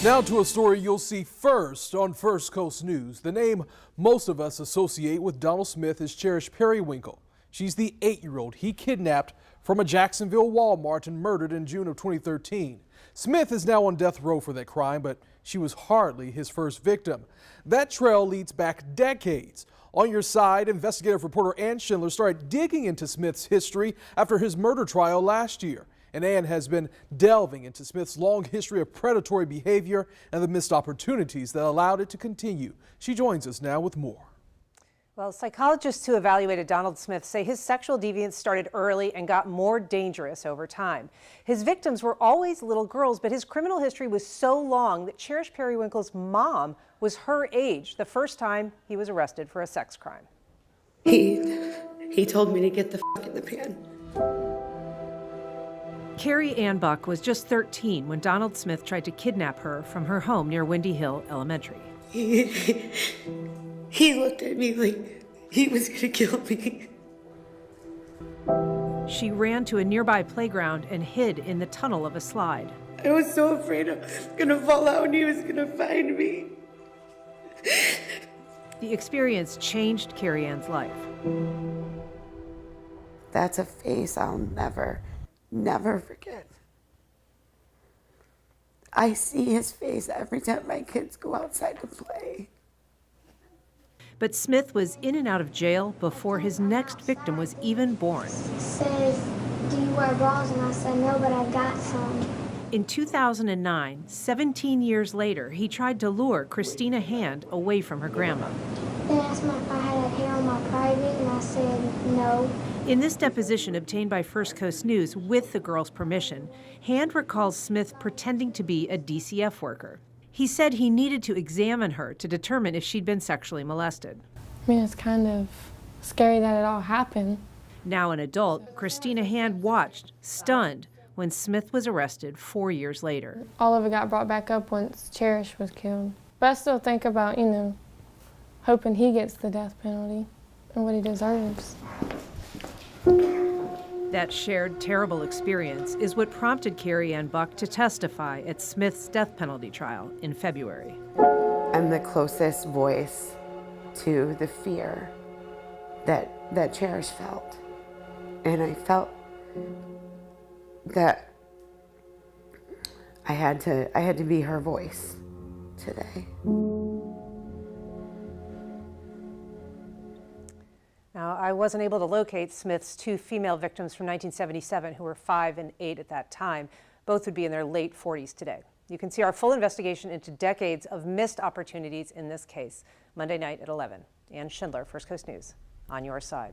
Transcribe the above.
Now to a story you'll see first on First Coast News. The name most of us associate with Donald Smith is Cherish Periwinkle. She's the 8-year-old he kidnapped from a Jacksonville Walmart and murdered in June of 2013. Smith is now on death row for that crime, but she was hardly his first victim. That trail leads back decades. On your side, investigative reporter Ann Schindler started digging into Smith's history after his murder trial last year. And Ann has been delving into Smith's long history of predatory behavior and the missed opportunities that allowed it to continue. She joins us now with more. Well, psychologists who evaluated Donald Smith say his sexual deviance started early and got more dangerous over time. His victims were always little girls, but his criminal history was so long that Cherish Periwinkle's mom was her age the first time he was arrested for a sex crime. He told me to get the f in the pan. Carrie Ann Buck was just 13 when Donald Smith tried to kidnap her from her home near Windy Hill Elementary. He looked at me like he was gonna kill me. She ran to a nearby playground and hid in the tunnel of a slide. I was so afraid I was gonna fall out and he was gonna find me. The experience changed Carrie Ann's life. That's a face I'll never forget. I see his face every time my kids go outside to play. But Smith was in and out of jail before his next victim was even born. He says, "Do you wear bras?" And I said, "No, but I got some." In 2009, 17 years later, he tried to lure Christina Hand away from her grandma. They asked me if I had hair on my private, and I said no. In this deposition obtained by First Coast News with the girl's permission, Hand recalls Smith pretending to be a DCF worker. He said he needed to examine her to determine if she'd been sexually molested. I mean, it's kind of scary that it all happened. Now an adult, Christina Hand watched, stunned, when Smith was arrested 4 years later. All of it got brought back up once Cherish was killed. But I still think about, hoping he gets the death penalty and what he deserves. That shared terrible experience is what prompted Carrie Ann Buck to testify at Smith's death penalty trial in February. I'm the closest voice to the fear that Cherish felt. And I felt that I had to be her voice today. Now, I wasn't able to locate Smith's two female victims from 1977 who were 5 and 8 at that time. Both would be in their late 40s today. You can see our full investigation into decades of missed opportunities in this case Monday night at 11. Ann Schindler, First Coast News, on your side.